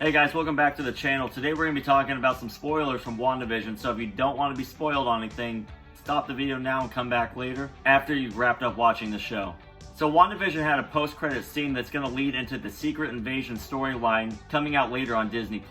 Hey guys, welcome back to the channel. Today we're going to be talking about some spoilers from Wandavision, so if you don't want to be spoiled on anything, stop the video now and come back later after you've wrapped up watching the show. So Wandavision had a post-credit scene that's going to lead into the Secret Invasion storyline coming out later on Disney+.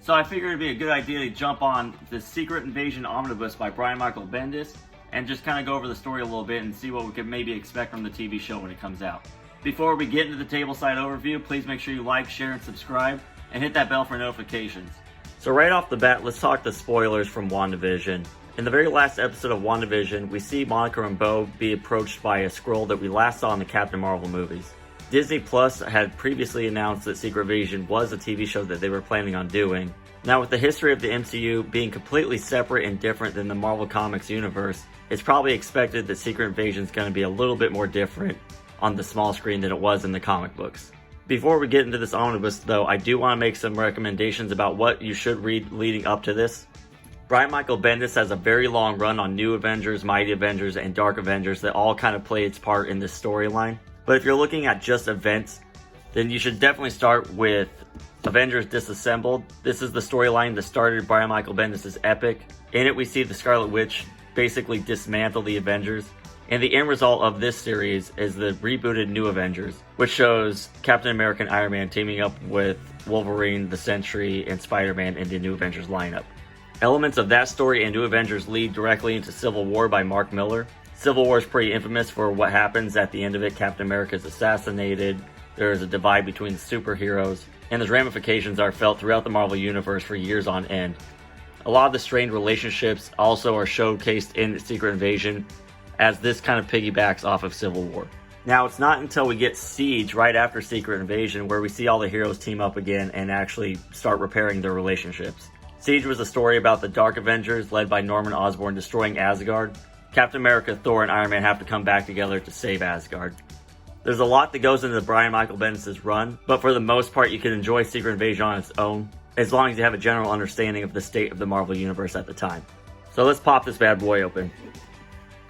So I figured it'd be a good idea to jump on the Secret Invasion Omnibus by Brian Michael Bendis and just kind of go over the story a little bit and see what we could maybe expect from the TV show when it comes out. Before we get into the tableside overview, please make sure you like, share, and subscribe, and hit that bell for notifications. So right off the bat, let's talk the spoilers from WandaVision. In the very last episode of WandaVision, we see Monica Rambeau be approached by a Skrull that we last saw in the Captain Marvel movies. Disney Plus had previously announced that Secret Invasion was a TV show that they were planning on doing. Now, with the history of the MCU being completely separate and different than the Marvel Comics universe, it's probably expected that Secret Invasion is going to be a little bit more different on the small screen than it was in the comic books. Before we get into this omnibus though, I do want to make some recommendations about what you should read leading up to this. Brian Michael Bendis has a very long run on New Avengers, Mighty Avengers, and Dark Avengers that all kind of play its part in this storyline. But if you're looking at just events, then you should definitely start with Avengers Disassembled. This is the storyline that started Brian Michael Bendis' epic. In it we see the Scarlet Witch basically dismantle the Avengers. And the end result of this series is the rebooted New Avengers, which shows Captain America and Iron Man teaming up with Wolverine, the Sentry, and Spider-Man in the New Avengers lineup. Elements of that story and New Avengers lead directly into Civil War by Mark Millar. Civil War is pretty infamous for what happens at the end of it. Captain America is assassinated, there is a divide between the superheroes, and those ramifications are felt throughout the Marvel Universe for years on end. A lot of the strained relationships also are showcased in Secret Invasion, as this kind of piggybacks off of Civil War. Now, it's not until we get Siege right after Secret Invasion where we see all the heroes team up again and actually start repairing their relationships. Siege was a story about the Dark Avengers led by Norman Osborn destroying Asgard. Captain America, Thor, and Iron Man have to come back together to save Asgard. There's a lot that goes into Brian Michael Bendis' run, but for the most part you can enjoy Secret Invasion on its own, as long as you have a general understanding of the state of the Marvel Universe at the time. So let's pop this bad boy open.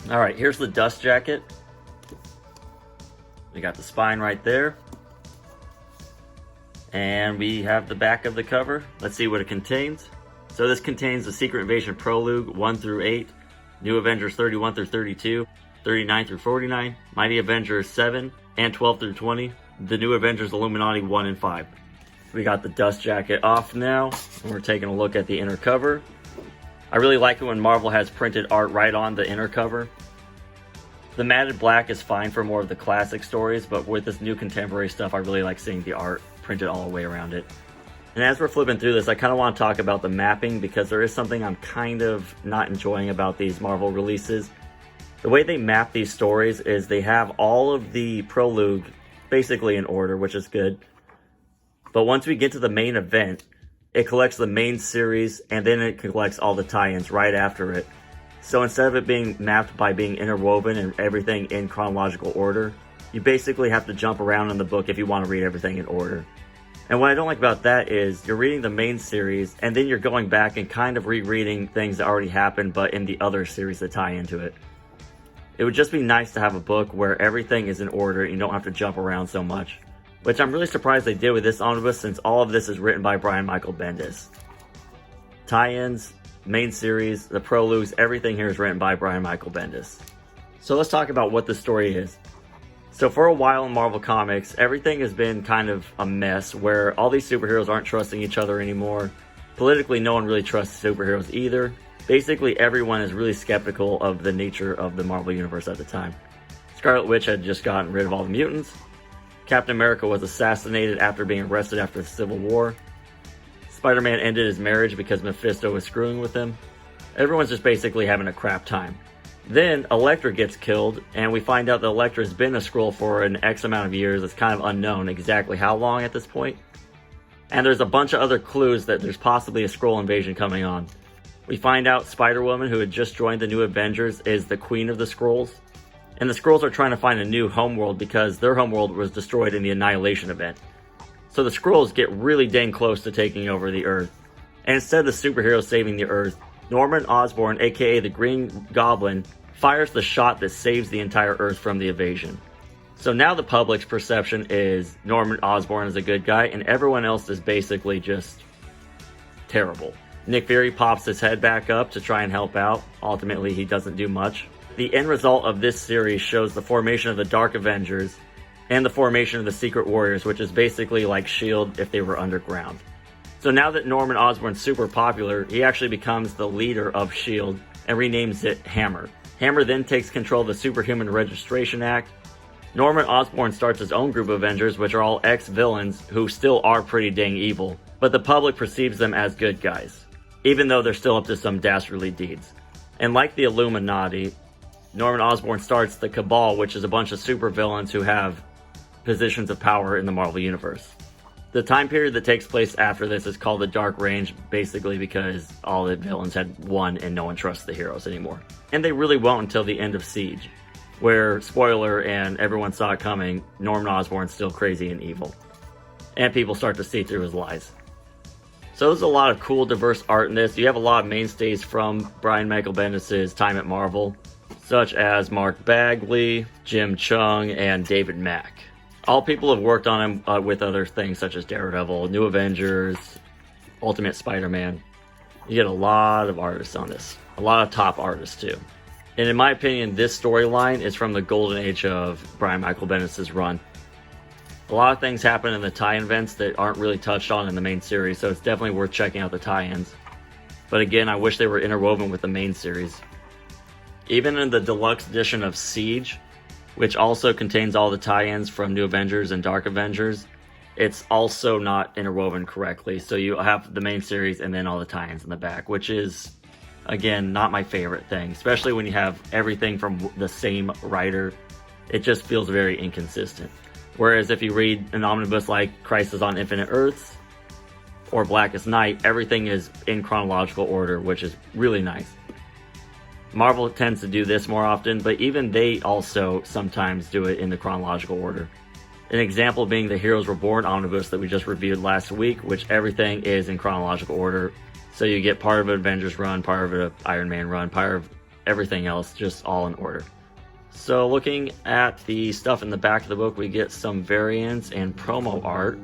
Alright, here's the dust jacket. We got the spine right there. And we have the back of the cover. Let's see what it contains. So this contains the Secret Invasion Prologue 1 through 8, New Avengers 31 through 32, 39 through 49, Mighty Avengers 7, and 12 through 20, the New Avengers Illuminati 1 and 5. We got the dust jacket off now, and we're taking a look at the inner cover. I really like it when Marvel has printed art right on the inner cover. The matted black is fine for more of the classic stories, but with this new contemporary stuff, I really like seeing the art printed all the way around it. And as we're flipping through this, I kind of want to talk about the mapping, because there is something I'm kind of not enjoying about these Marvel releases. The way they map these stories is they have all of the prologue basically in order, which is good. But once we get to the main event, it collects the main series, and then it collects all the tie-ins right after it. So instead of it being mapped by being interwoven and everything in chronological order, you basically have to jump around in the book if you want to read everything in order. And what I don't like about that is you're reading the main series, and then you're going back and kind of rereading things that already happened, but in the other series that tie into it. It would just be nice to have a book where everything is in order and you don't have to jump around so much. Which I'm really surprised they did with this omnibus, since all of this is written by Brian Michael Bendis. Tie-ins, main series, the prologues, everything here is written by Brian Michael Bendis. So let's talk about what the story is. So for a while in Marvel Comics, everything has been kind of a mess, where all these superheroes aren't trusting each other anymore. Politically, no one really trusts superheroes either. Basically, everyone is really skeptical of the nature of the Marvel Universe at the time. Scarlet Witch had just gotten rid of all the mutants. Captain America was assassinated after being arrested after the Civil War. Spider-Man ended his marriage because Mephisto was screwing with him. Everyone's just basically having a crap time. Then Elektra gets killed, and we find out that Elektra has been a Skrull for an X amount of years. It's kind of unknown exactly how long at this point. And there's a bunch of other clues that there's possibly a Skrull invasion coming on. We find out Spider-Woman, who had just joined the New Avengers, is the queen of the Skrulls. And the Skrulls are trying to find a new homeworld because their homeworld was destroyed in the Annihilation event. So the Skrulls get really dang close to taking over the Earth. And instead of the superheroes saving the Earth, Norman Osborn, aka the Green Goblin, fires the shot that saves the entire Earth from the invasion. So now the public's perception is Norman Osborn is a good guy, and everyone else is basically just terrible. Nick Fury pops his head back up to try and help out. Ultimately, he doesn't do much. The end result of this series shows the formation of the Dark Avengers and the formation of the Secret Warriors, which is basically like S.H.I.E.L.D. if they were underground. So now that Norman Osborn's super popular, he actually becomes the leader of S.H.I.E.L.D. and renames it Hammer. Hammer then takes control of the Superhuman Registration Act. Norman Osborn starts his own group of Avengers, which are all ex-villains who still are pretty dang evil, but the public perceives them as good guys, even though they're still up to some dastardly deeds. And like the Illuminati, Norman Osborn starts the Cabal, which is a bunch of supervillains who have positions of power in the Marvel Universe. The time period that takes place after this is called the Dark Reign, basically because all the villains had won and no one trusts the heroes anymore. And they really won't until the end of Siege, where, spoiler, and everyone saw it coming, Norman Osborn's still crazy and evil. And people start to see through his lies. So there's a lot of cool, diverse art in this. You have a lot of mainstays from Brian Michael Bendis' time at Marvel, such as Mark Bagley, Jim Chung, and David Mack. All people have worked on him with other things such as Daredevil, New Avengers, Ultimate Spider-Man. You get a lot of artists on this. A lot of top artists too. And in my opinion, this storyline is from the golden age of Brian Michael Bendis' run. A lot of things happen in the tie-in events that aren't really touched on in the main series, so it's definitely worth checking out the tie-ins. But again, I wish they were interwoven with the main series. Even in the deluxe edition of Siege, which also contains all the tie-ins from New Avengers and Dark Avengers, it's also not interwoven correctly. So you have the main series and then all the tie-ins in the back, which is, again, not my favorite thing, especially when you have everything from the same writer. It just feels very inconsistent. Whereas if you read an omnibus like Crisis on Infinite Earths or Blackest Night, everything is in chronological order, which is really nice. Marvel tends to do this more often, but even they also sometimes do it in the chronological order. An example being the Heroes Reborn omnibus that we just reviewed last week, which everything is in chronological order. So you get part of an Avengers run, part of an Iron Man run, part of everything else, just all in order. So looking at the stuff in the back of the book, we get some variants and promo art.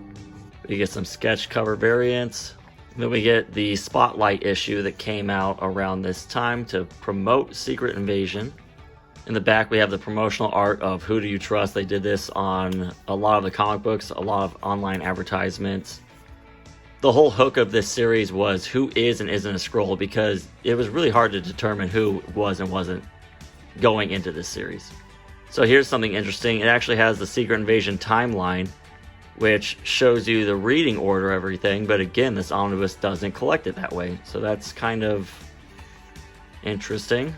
We get some sketch cover variants. Then we get the Spotlight issue that came out around this time to promote Secret Invasion. In the back, we have the promotional art of Who Do You Trust? They did this on a lot of the comic books, a lot of online advertisements. The whole hook of this series was who is and isn't a Skrull, because it was really hard to determine who was and wasn't going into this series. So here's something interesting. It actually has the Secret Invasion timeline, which shows you the reading order of everything, but again, this omnibus doesn't collect it that way, so that's kind of interesting.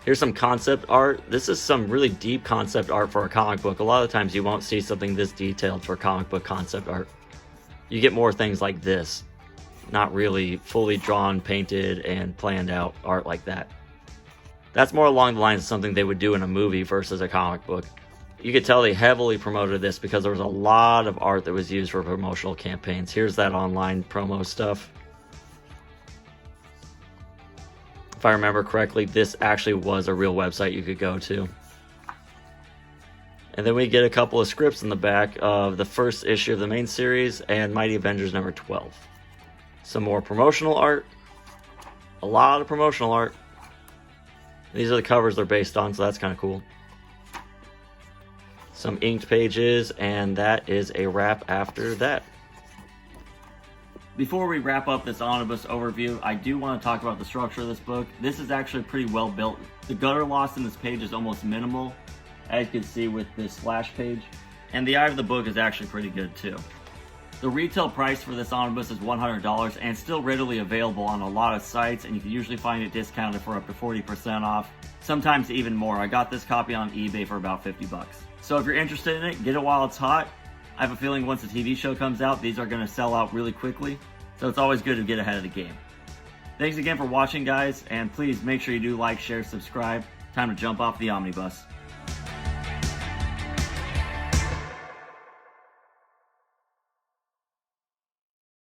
Here's some concept art. This is some really deep concept art for a comic book. A lot of times you won't see something this detailed for comic book concept art. You get more things like this, not really fully drawn, painted, and planned out art like that. That's more along the lines of something they would do in a movie versus a comic book. You could tell they heavily promoted this because there was a lot of art that was used for promotional campaigns. Here's that online promo stuff. If I remember correctly, this actually was a real website you could go to. And then we get a couple of scripts in the back of the first issue of the main series and Mighty Avengers number 12. Some more promotional art. A lot of promotional art. These are the covers they're based on, so that's kind of cool. Some inked pages, and that is a wrap after that. Before we wrap up this omnibus overview, I do want to talk about the structure of this book. This is actually pretty well built. The gutter loss in this page is almost minimal, as you can see with this splash page. And the eye of the book is actually pretty good too. The retail price for this omnibus is $100 and still readily available on a lot of sites, and you can usually find it discounted for up to 40% off, sometimes even more. I got this copy on eBay for about 50 bucks. So if you're interested in it, get it while it's hot. I have a feeling once the TV show comes out, these are going to sell out really quickly. So it's always good to get ahead of the game. Thanks again for watching, guys, and please make sure you do like, share, subscribe. Time to jump off the omnibus.